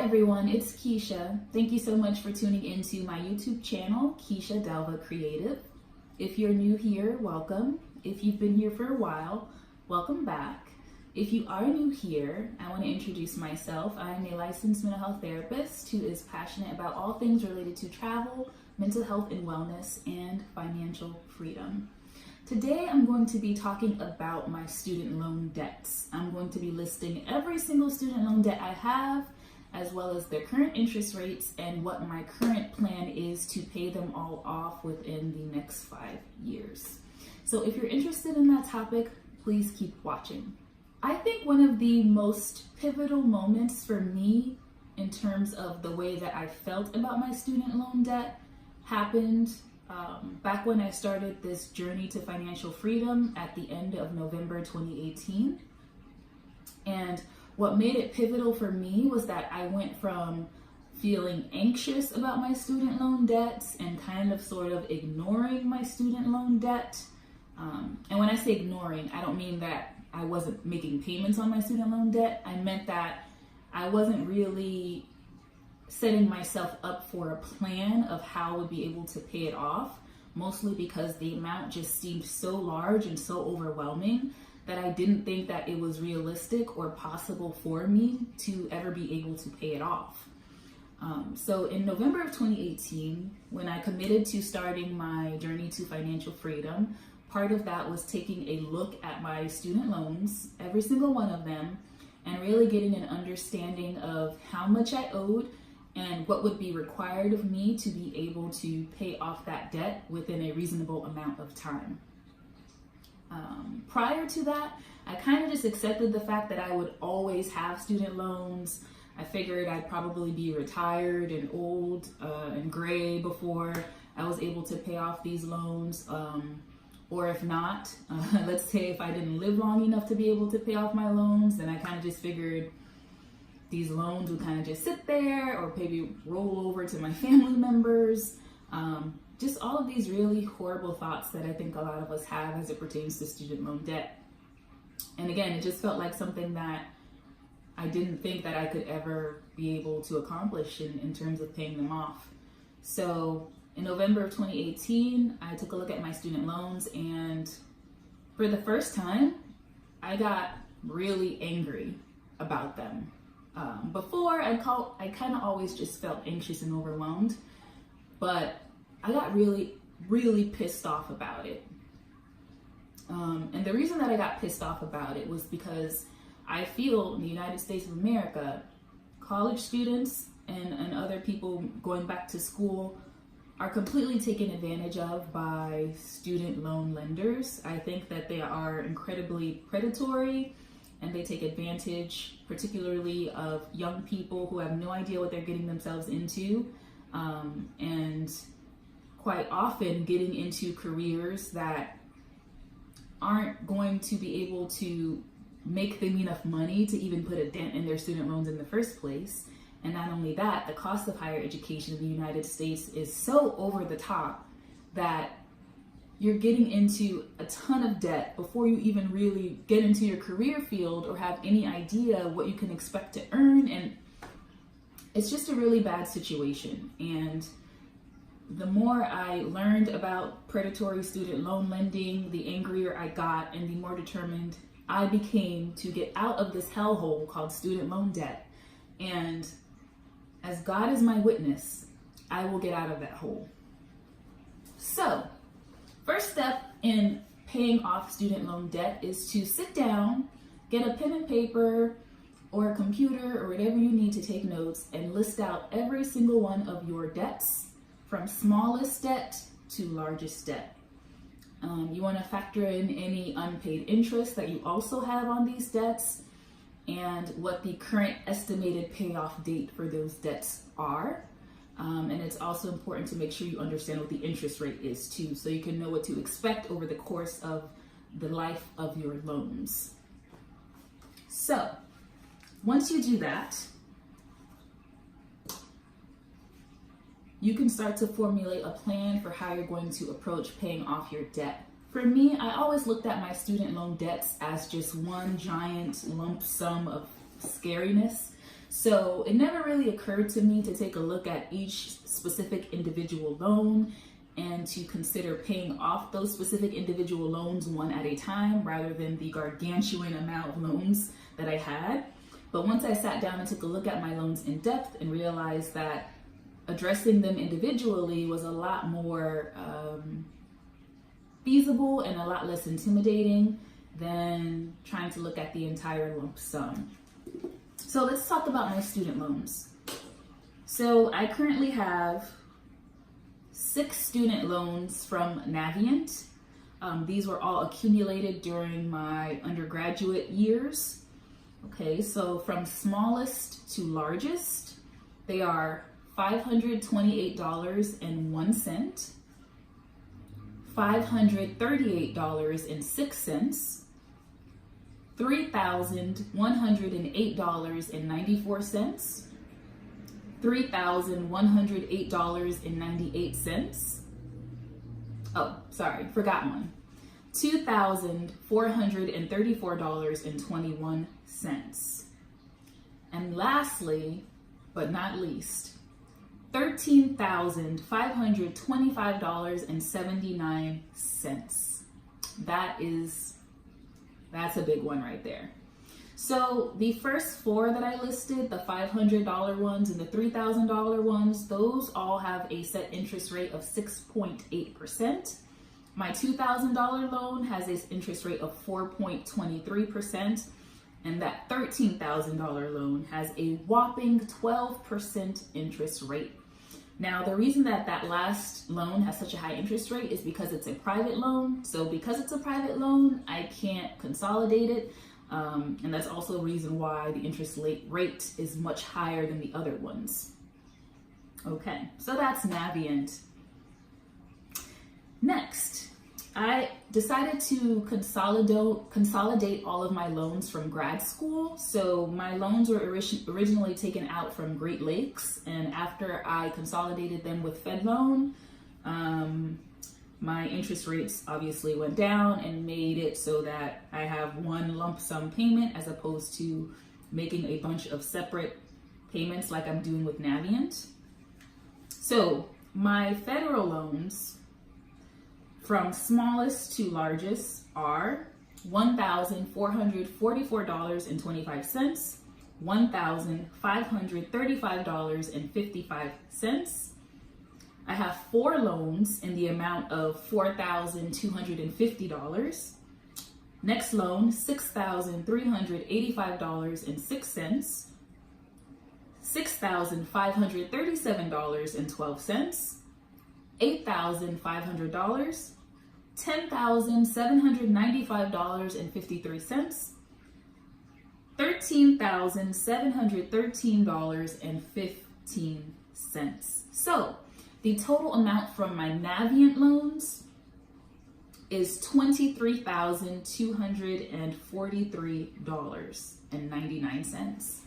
everyone, it's Keisha. Thank you so much for tuning into my YouTube channel, Keisha Delva Creative. If you're new here, welcome. If you've been here for a while, welcome back. If you are new here, I want to introduce myself. I'm a licensed mental health therapist who is passionate about all things related to travel, mental health and wellness, and financial freedom. Today, I'm going to be talking about my student loan debts. I'm going to be listing every single student loan debt I have, as well as their current interest rates and what my current plan is to pay them all off within the next 5 years. So if you're interested in that topic, please keep watching. I think one of the most pivotal moments for me in terms of the way that I felt about my student loan debt happened back when I started this journey to financial freedom at the end of November 2018. And what made it pivotal for me was that I went from feeling anxious about my student loan debts and kind of sort of ignoring my student loan debt. And when I say ignoring, I don't mean that I wasn't making payments on my student loan debt. I meant that I wasn't really setting myself up for a plan of how I would be able to pay it off, mostly because the amount just seemed so large and so overwhelming that I didn't think that it was realistic or possible for me to ever be able to pay it off. So in November of 2018, when I committed to starting my journey to financial freedom, part of that was taking a look at my student loans, every single one of them, and really getting an understanding of how much I owed and what would be required of me to be able to pay off that debt within a reasonable amount of time. Prior to that, I kind of just accepted the fact that I would always have student loans. I figured I'd probably be retired and old and gray before I was able to pay off these loans. Or if not, let's say if I didn't live long enough to be able to pay off my loans, then I kind of just figured these loans would kind of just sit there or maybe roll over to my family members. Just all of these really horrible thoughts that I think a lot of us have as it pertains to student loan debt. And again, it just felt like something that I didn't think that I could ever be able to accomplish in terms of paying them off. So in November of 2018, I took a look at my student loans, and for the first time, I got really angry about them. Before, I kind of always just felt anxious and overwhelmed, but I got really, really pissed off about it. And the reason that I got pissed off about it was because I feel in the United States of America, college students and other people going back to school are completely taken advantage of by student loan lenders. I think that they are incredibly predatory and they take advantage particularly of young people who have no idea what they're getting themselves into, and quite often getting into careers that aren't going to be able to make them enough money to even put a dent in their student loans in the first place. And not only that, the cost of higher education in the United States is so over the top that you're getting into a ton of debt before you even really get into your career field or have any idea what you can expect to earn. And it's just a really bad situation. And the more I learned about predatory student loan lending, the angrier I got and the more determined I became to get out of this hellhole called student loan debt. And as God is my witness, I will get out of that hole. So, first step in paying off student loan debt is to sit down, get a pen and paper or a computer or whatever you need to take notes and list out every single one of your debts from smallest debt to largest debt. You want to factor in any unpaid interest that you also have on these debts and what the current estimated payoff date for those debts are. And it's also important to make sure you understand what the interest rate is too, so you can know what to expect over the course of the life of your loans. So, once you do that, you can start to formulate a plan for how you're going to approach paying off your debt. For me, I always looked at my student loan debts as just one giant lump sum of scariness. So it never really occurred to me to take a look at each specific individual loan and to consider paying off those specific individual loans one at a time rather than the gargantuan amount of loans that I had. But once I sat down and took a look at my loans in depth and realized that addressing them individually was a lot more feasible and a lot less intimidating than trying to look at the entire lump sum. So let's talk about my student loans. So I currently have 6 student loans from Navient. These were all accumulated during my undergraduate years. Okay, so from smallest to largest, they are $528.01, $538.06, $3,108.94, $3,108.98. Oh, sorry, forgot one. $2,434.21. And lastly, but not least, $13,525.79. That's a big one right there. So the first 4 that I listed, the $500 ones and the $3,000 ones, those all have a set interest rate of 6.8%. My $2,000 loan has an interest rate of 4.23%, and that $13,000 loan has a whopping 12% interest rate. Now, the reason that that last loan has such a high interest rate is because it's a private loan. So because it's a private loan, I can't consolidate it. And that's also a reason why the interest rate is much higher than the other ones. Okay, so that's Navient. Next, I decided to consolidate all of my loans from grad school. So my loans were originally taken out from Great Lakes, and after I consolidated them with Fed Loan, my interest rates obviously went down and made it so that I have one lump sum payment as opposed to making a bunch of separate payments like I'm doing with Navient. So my federal loans from smallest to largest are $1,444.25, $1,535.55. I have 4 loans in the amount of $4,250. Next loan, $6,385.06, $6,537.12, $8,500, $10,795.53, $13,713.15. So the total amount from my Navient loans is $23,243.99.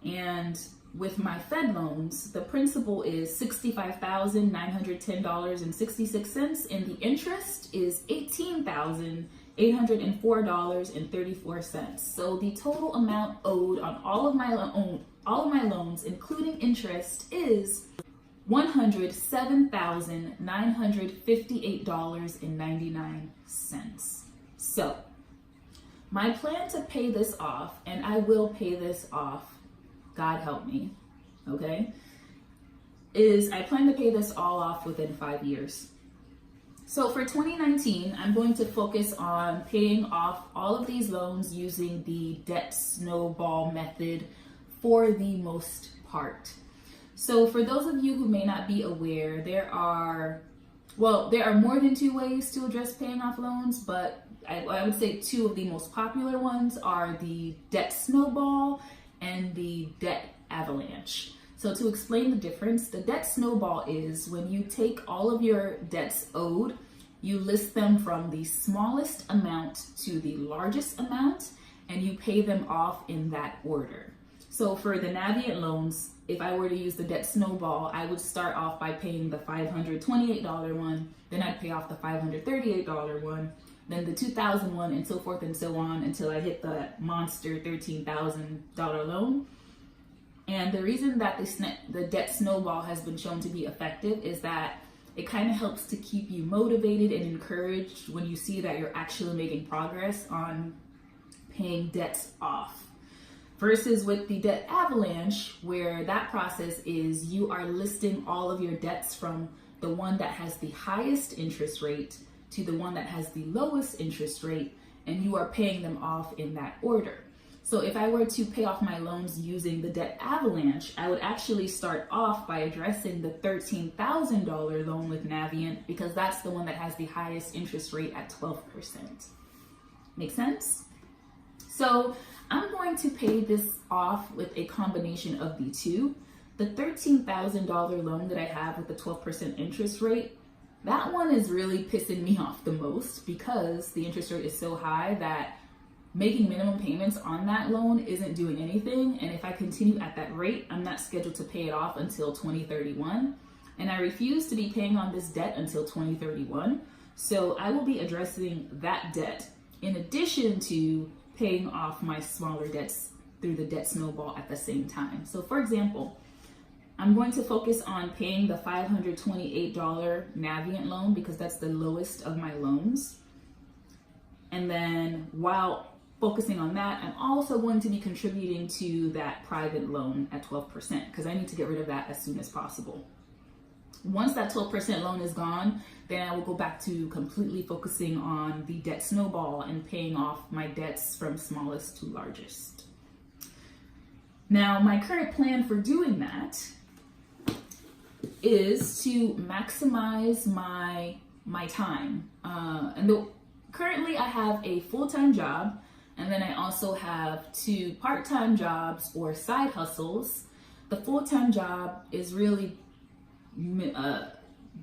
And with my Fed loans, the principal is $65,910.66, and the interest is $18,804.34. So the total amount owed on all of my loans, including interest, is $107,958.99. So my plan to pay this off, and I will pay this off, God help me, okay, is I plan to pay this all off within 5 years. So for 2019, I'm going to focus on paying off all of these loans using the debt snowball method for the most part. So for those of you who may not be aware, there are more than 2 ways to address paying off loans, but I would say 2 of the most popular ones are the debt snowball and the debt avalanche. So to explain the difference, the debt snowball is when you take all of your debts owed, you list them from the smallest amount to the largest amount, and you pay them off in that order. So for the Navient loans, if I were to use the debt snowball, I would start off by paying the $528 one, then I'd pay off the $538 one, then the $2,001, and so forth and so on until I hit the monster $13,000 loan. And the reason that the debt snowball has been shown to be effective is that it kind of helps to keep you motivated and encouraged when you see that you're actually making progress on paying debts off. Versus with the debt avalanche, where that process is you are listing all of your debts from the one that has the highest interest rate to the one that has the lowest interest rate, and you are paying them off in that order. So if I were to pay off my loans using the debt avalanche, I would actually start off by addressing the $13,000 loan with Navient, because that's the one that has the highest interest rate at 12%. Make sense? So I'm going to pay this off with a combination of the two. The $13,000 loan that I have with the 12% interest rate, that one is really pissing me off the most because the interest rate is so high that making minimum payments on that loan isn't doing anything. And if I continue at that rate, I'm not scheduled to pay it off until 2031. And I refuse to be paying on this debt until 2031. So I will be addressing that debt in addition to paying off my smaller debts through the debt snowball at the same time. So for example, I'm going to focus on paying the $528 Navient loan because that's the lowest of my loans. And then while focusing on that, I'm also going to be contributing to that private loan at 12% because I need to get rid of that as soon as possible. Once that 12% loan is gone, then I will go back to completely focusing on the debt snowball and paying off my debts from smallest to largest. Now, my current plan for doing that is to maximize my time. Currently I have a full-time job, and then I also have 2 part-time jobs or side hustles. The full-time job is really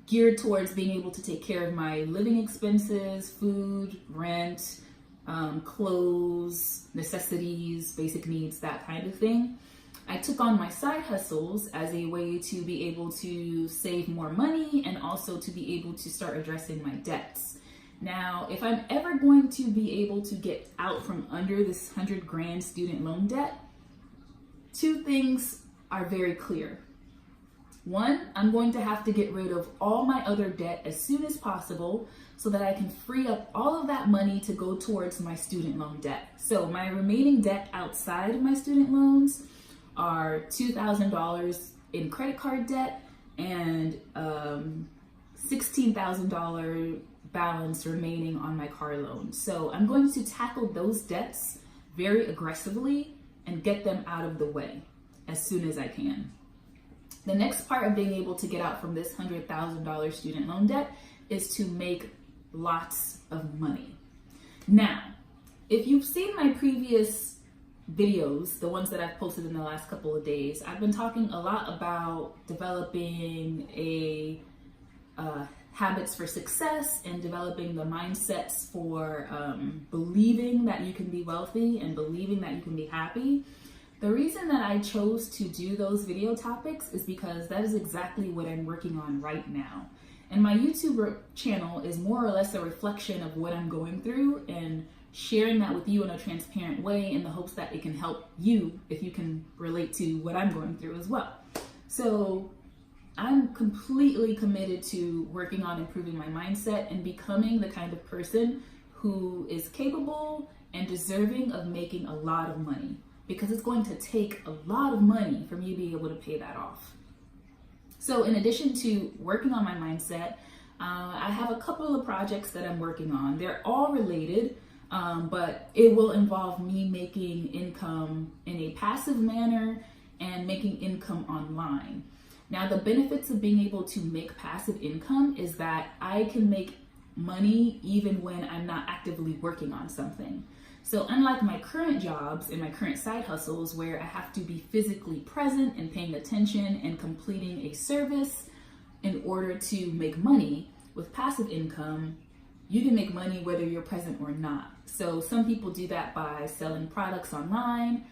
geared towards being able to take care of my living expenses, food, rent, clothes, necessities, basic needs, that kind of thing. I took on my side hustles as a way to be able to save more money and also to be able to start addressing my debts. Now, if I'm ever going to be able to get out from under this $100,000 student loan debt, 2 things are very clear. 1, I'm going to have to get rid of all my other debt as soon as possible so that I can free up all of that money to go towards my student loan debt. So my remaining debt outside of my student loans are $2,000 in credit card debt and $16,000 balance remaining on my car loan. So I'm going to tackle those debts very aggressively and get them out of the way as soon as I can. The next part of being able to get out from this $100,000 student loan debt is to make lots of money. Now, if you've seen my previous videos, the ones that I've posted in the last couple of days, I've been talking a lot about developing habits for success and developing the mindsets for believing that you can be wealthy and believing that you can be happy. The reason that I chose to do those video topics is because that is exactly what I'm working on right now. And my YouTube channel is more or less a reflection of what I'm going through and sharing that with you in a transparent way in the hopes that it can help you if you can relate to what I'm going through as well. So I'm completely committed to working on improving my mindset and becoming the kind of person who is capable and deserving of making a lot of money, because it's going to take a lot of money for me to be able to pay that off. So in addition to working on my mindset, I have a couple of projects that I'm working on. They're all related, but it will involve me making income in a passive manner and making income online. Now, the benefits of being able to make passive income is that I can make money even when I'm not actively working on something. So unlike my current jobs and my current side hustles where I have to be physically present and paying attention and completing a service in order to make money, with passive income, you can make money whether you're present or not. So some people do that by selling products online.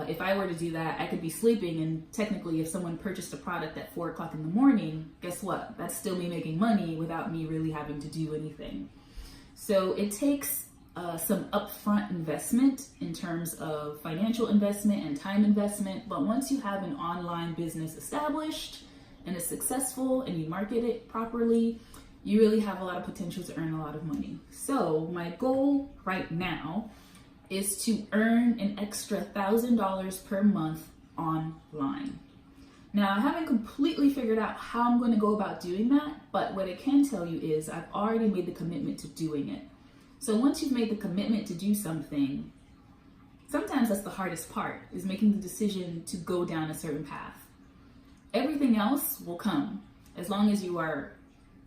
If I were to do that, I could be sleeping, and technically if someone purchased a product at 4 o'clock in the morning, guess what? That's still me making money without me really having to do anything. So it takes some upfront investment in terms of financial investment and time investment. But once you have an online business established and is successful and you market it properly, you really have a lot of potential to earn a lot of money. So my goal right now is to earn an extra $1,000 per month online. Now, I haven't completely figured out how I'm going to go about doing that, but what I can tell you is I've already made the commitment to doing it. So once you've made the commitment to do something, sometimes that's the hardest part, is making the decision to go down a certain path. Everything else will come as long as you are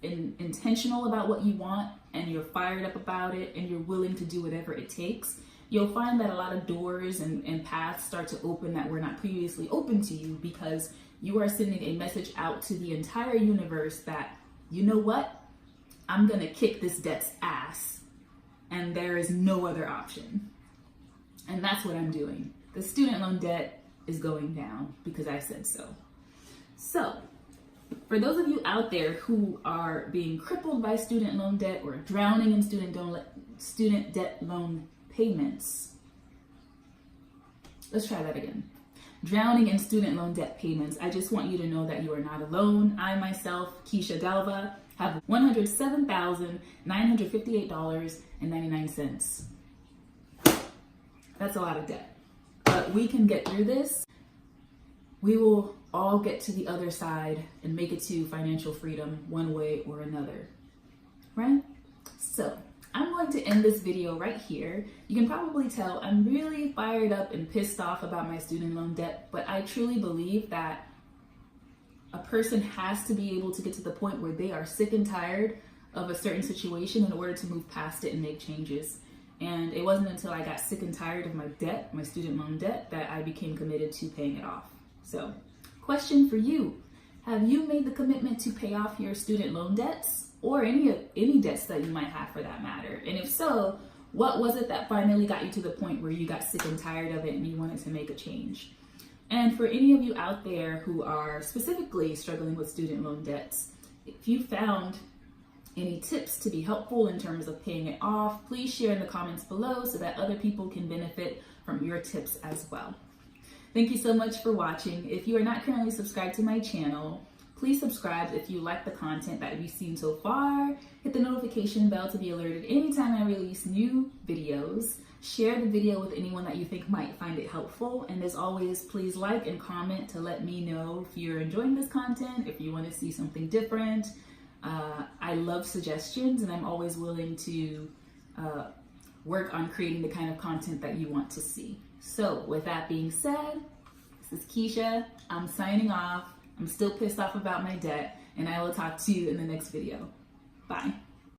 intentional about what you want and you're fired up about it and you're willing to do whatever it takes. You'll find that a lot of doors and paths start to open that were not previously open to you, because you are sending a message out to the entire universe that, you know what, I'm gonna kick this debt's ass and there is no other option. And that's what I'm doing. The student loan debt is going down because I said so. So, for those of you out there who are being crippled by student loan debt or drowning in student debt loan payments, let's try that again. Drowning in student loan debt payments, I just want you to know that you are not alone. I myself, Keisha Delva, have $107,958.99. That's a lot of debt, but we can get through this. We will all get to the other side and make it to financial freedom one way or another, right? So I'm going to end this video right here. You can probably tell I'm really fired up and pissed off about my student loan debt, but I truly believe that a person has to be able to get to the point where they are sick and tired of a certain situation in order to move past it and make changes. And it wasn't until I got sick and tired of my debt, my student loan debt, that I became committed to paying it off. So, question for you. Have you made the commitment to pay off your student loan debts, or any debts that you might have for that matter? And if so, what was it that finally got you to the point where you got sick and tired of it and you wanted to make a change? And for any of you out there who are specifically struggling with student loan debts, if you found any tips to be helpful in terms of paying it off, please share in the comments below so that other people can benefit from your tips as well. Thank you so much for watching. If you are not currently subscribed to my channel, please subscribe if you like the content that you've seen so far. Hit the notification bell to be alerted anytime I release new videos. Share the video with anyone that you think might find it helpful. And as always, please like and comment to let me know if you're enjoying this content, if you want to see something different. I love suggestions, and I'm always willing to work on creating the kind of content that you want to see. So with that being said, this is Keisha. I'm signing off. I'm still pissed off about my debt, and I will talk to you in the next video. Bye.